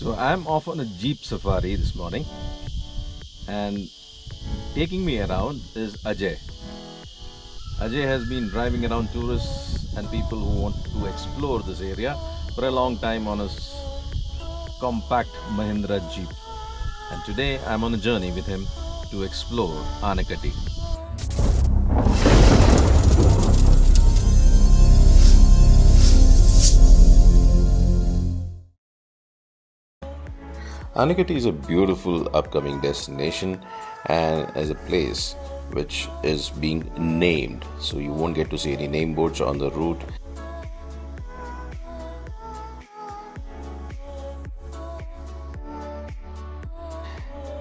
So I'm off on a jeep safari this morning, and taking me around is Ajay. Ajay has been driving around tourists and people who want to explore this area for a long time on his compact Mahindra Jeep. And today I'm on a journey with him to explore Anakkatti. Anaikkatti is a beautiful upcoming destination and is a place which is being named. So you won't get to see any name boards on the route.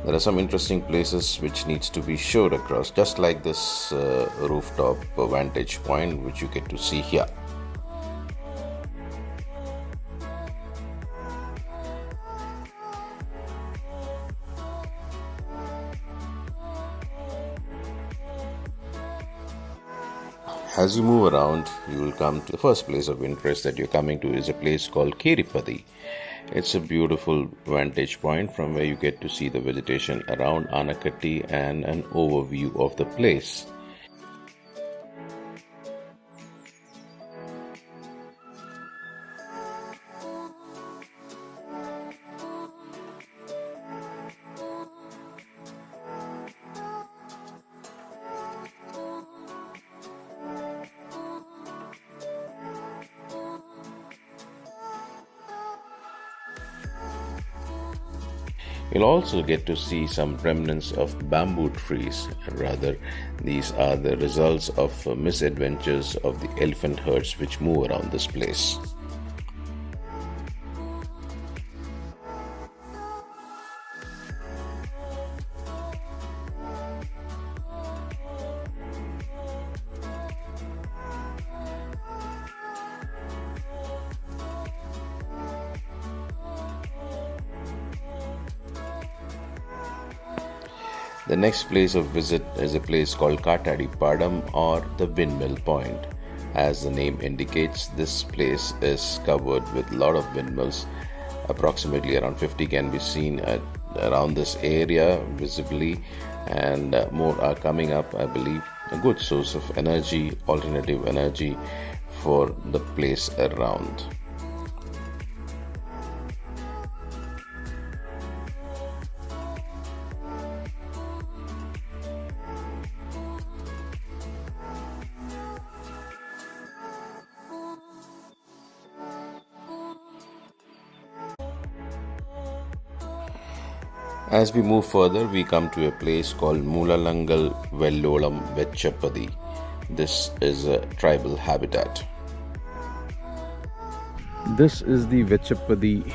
There are some interesting places which needs to be showed across, just like this rooftop vantage point which you get to see here. As you move around, you will come to the first place of interest that you're coming to is a place called Keeripathi. It's a beautiful vantage point from where you get to see the vegetation around Anakkatti and an overview of the place. You'll also get to see some remnants of bamboo trees. Rather, these are the results of misadventures of the elephant herds which move around this place. The next place of visit is a place called Kattadi Padam, or the Windmill Point. As the name indicates, this place is covered with a lot of windmills. Approximately around 50 can be seen around this area visibly, and more are coming up, I believe. A good source of energy, alternative energy for the place around. As we move further, we come to a place called Mulalangal Vellolam Vechapadi. This is a tribal habitat. This is the Vechapadi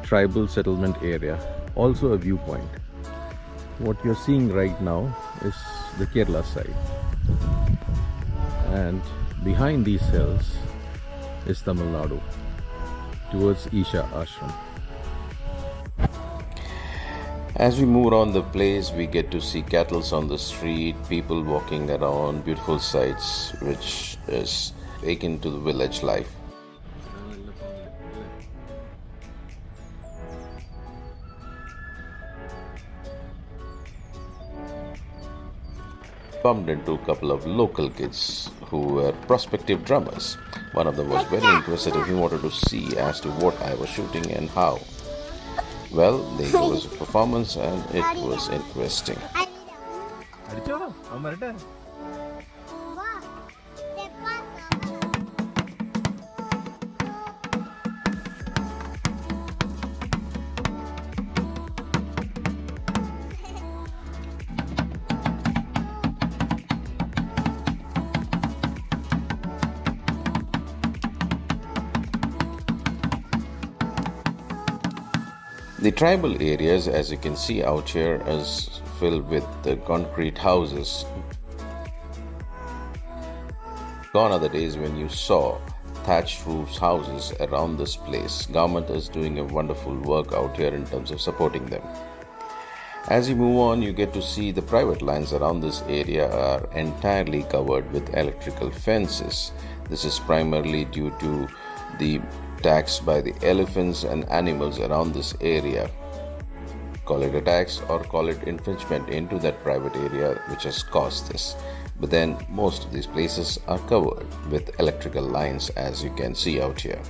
tribal settlement area, also a viewpoint. What you're seeing right now is the Kerala side, and behind these hills is Tamil Nadu towards Isha Ashram. As we move around the place, we get to see cattle on the street, people walking around, beautiful sights which is akin to the village life. Bumped into a couple of local kids who were prospective drummers. One of them was very inquisitive. He wanted to see as to what I was shooting and how. Well, there was a performance and it was interesting. The tribal areas, as you can see out here, is filled with the concrete houses. Gone are the days when you saw thatched roofs houses around this place. Government is doing a wonderful work out here in terms of supporting them. As you move on, you get to see the private lands around this area are entirely covered with electrical fences. This is primarily due to the attacks by the elephants and animals around this area. Call it attacks or call it infringement into that private area which has caused this. But then most of these places are covered with electrical lines, as you can see out here.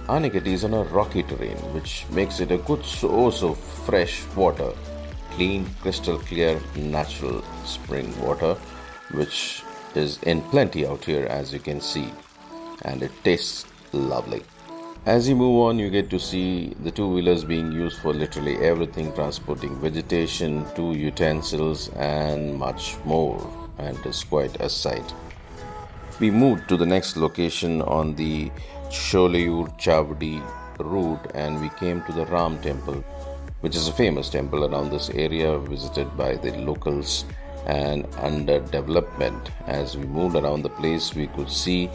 Anaikkatti is on a rocky terrain which makes it a good source of fresh water, clean, crystal clear, natural spring water, which is in plenty out here, as you can see, and it tastes lovely. As you move on, you get to see the two-wheelers being used for literally everything, transporting vegetation, two utensils, and much more, and it's quite a sight. We moved to the next location on the Chavdi route, and we came to the Ram temple, which is a famous temple around this area, visited by the locals and under development. As we moved around the place, we could see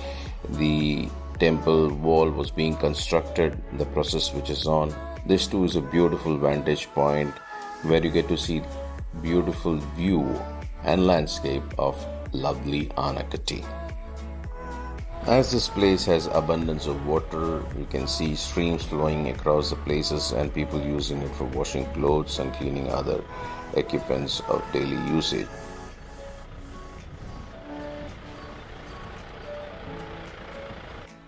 the temple wall was being constructed, the process which is on. This too is a beautiful vantage point where you get to see beautiful view and landscape of lovely Anakkatti. As this place has abundance of water, you can see streams flowing across the places and people using it for washing clothes and cleaning other equipments of daily usage.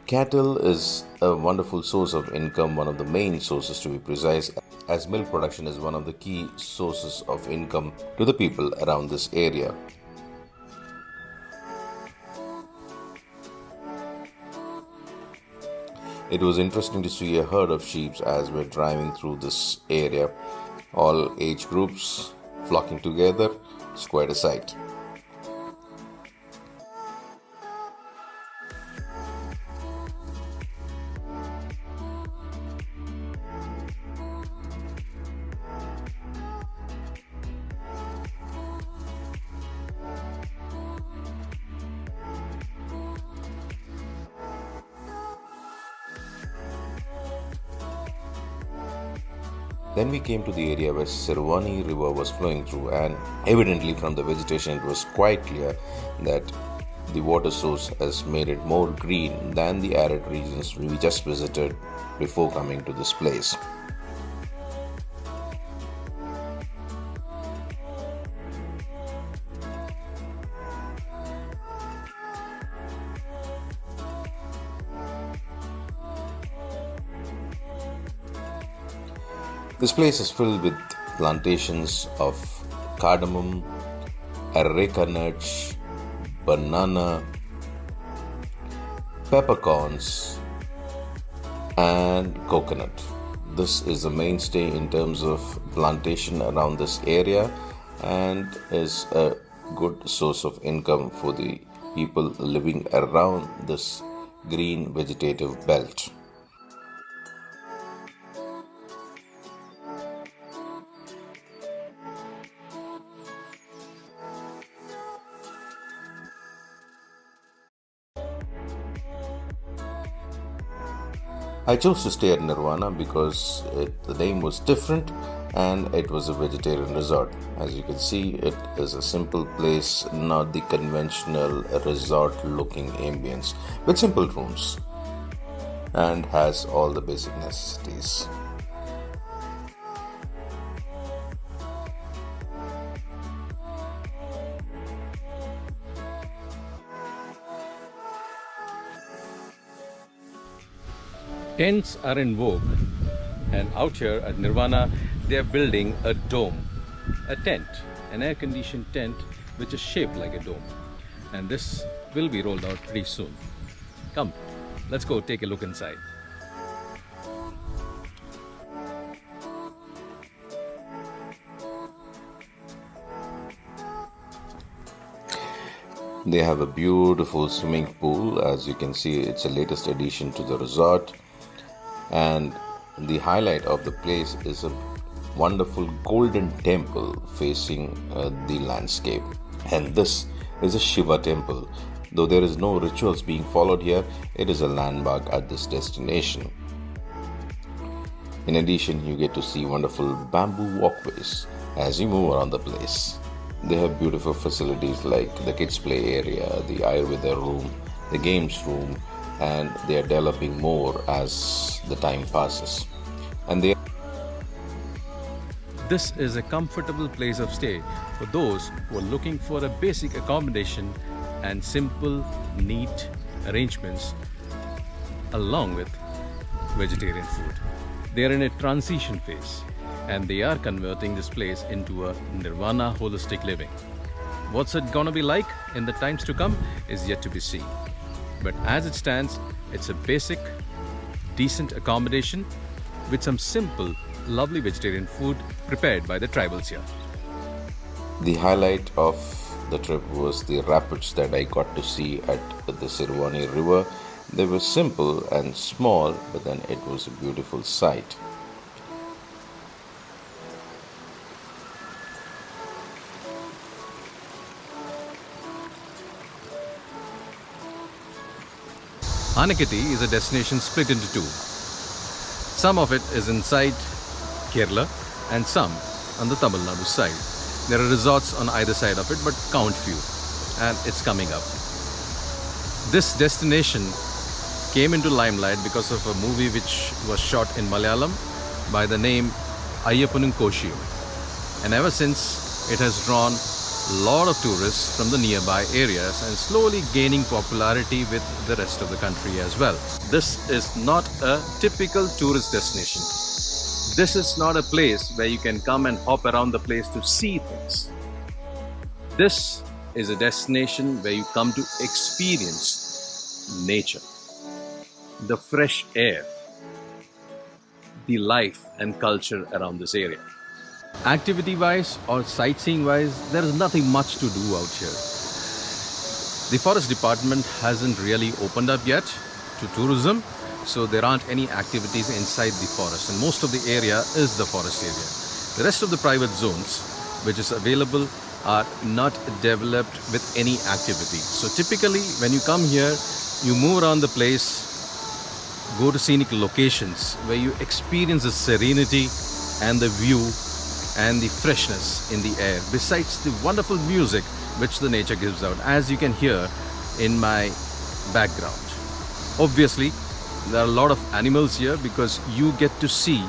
Cattle is a wonderful source of income, one of the main sources to be precise, as milk production is one of the key sources of income to the people around this area. It was interesting to see a herd of sheep as we're driving through this area, all age groups flocking together. It's quite a sight. Then we came to the area where Nirvana river was flowing through, and evidently from the vegetation it was quite clear that the water source has made it more green than the arid regions we just visited before coming to this place. This place is filled with plantations of cardamom, areca nuts, banana, peppercorns, and coconut. This is the mainstay in terms of plantation around this area and is a good source of income for the people living around this green vegetative belt. I chose to stay at Nirvana because the name was different and it was a vegetarian resort. As you can see, it is a simple place, not the conventional resort looking ambience, with simple rooms and has all the basic necessities. Tents are in vogue, and out here at Nirvana they are building a dome, a tent, an air-conditioned tent which is shaped like a dome, and this will be rolled out pretty soon. Come, let's go take a look inside. They have a beautiful swimming pool. As you can see, it's the latest addition to the resort. And the highlight of the place is a wonderful golden temple facing the landscape. And this is a Shiva temple. Though there is no rituals being followed here, it is a landmark at this destination. In addition, you get to see wonderful bamboo walkways as you move around the place. They have beautiful facilities like the kids play area, the Ayurveda room, the games room, and they are developing more as the time passes. And they This is a comfortable place of stay for those who are looking for a basic accommodation and simple, neat arrangements along with vegetarian food. They are in a transition phase and they are converting this place into a Nirvana holistic living. What's it gonna be like in the times to come is yet to be seen. But as it stands, it's a basic, decent accommodation with some simple, lovely vegetarian food prepared by the tribals here. The highlight of the trip was the rapids that I got to see at the Sirwani river. They were simple and small, but then it was a beautiful sight. Anakkatti is a destination split into two. Some of it is inside Kerala and some on the Tamil Nadu side. There are resorts on either side of it, but count few, and it's coming up. This destination came into limelight because of a movie which was shot in Malayalam by the name Ayappanum Koshiyum, and ever since it has drawn a lot of tourists from the nearby areas and slowly gaining popularity with the rest of the country as well. This is not a typical tourist destination. This is not a place where you can come and hop around the place to see things. This is a destination where you come to experience nature, the fresh air, the life and culture around this area. Activity-wise or sightseeing-wise, there is nothing much to do out here. The forest department hasn't really opened up yet to tourism, so there aren't any activities inside the forest, and most of the area is the forest area. The rest of the private zones which is available are not developed with any activity. So typically when you come here, you move around the place, go to scenic locations where you experience the serenity and the view and the freshness in the air, besides the wonderful music which the nature gives out, as you can hear in my background. Obviously, there are a lot of animals here because you get to see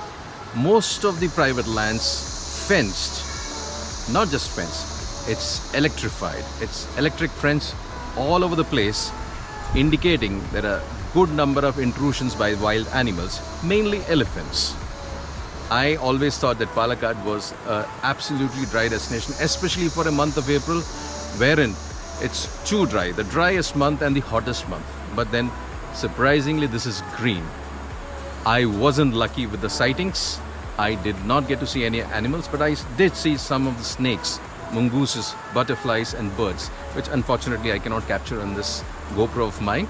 most of the private lands fenced. Not just fenced, it's electrified. It's electric fence all over the place, indicating there are a good number of intrusions by wild animals, mainly elephants. I always thought that Palakkad was an absolutely dry destination, especially for a month of April, wherein it's too dry, the driest month and the hottest month. But then, surprisingly, this is green. I wasn't lucky with the sightings. I did not get to see any animals, but I did see some of the snakes, mongooses, butterflies and birds, which unfortunately I cannot capture on this GoPro of mine.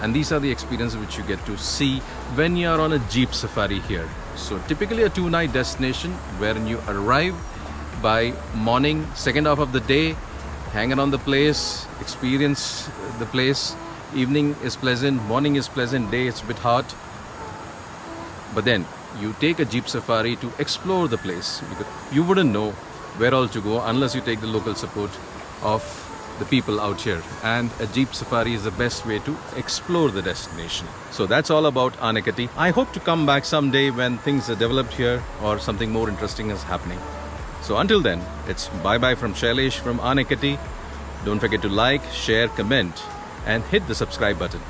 And these are the experiences which you get to see when you are on a jeep safari here. So typically a 2-night destination wherein you arrive by morning, second half of the day, hang around the place, experience the place. Evening is pleasant, morning is pleasant, day it's a bit hot. But then you take a jeep safari to explore the place, because you wouldn't know where all to go unless you take the local support of the people out here, and a jeep safari is the best way to explore the destination. So that's all about Anaikkatti. I hope to come back someday when things are developed here or something more interesting is happening. So until then, it's bye-bye from Shailesh from Anaikkatti. Don't forget to like, share, comment and hit the subscribe button.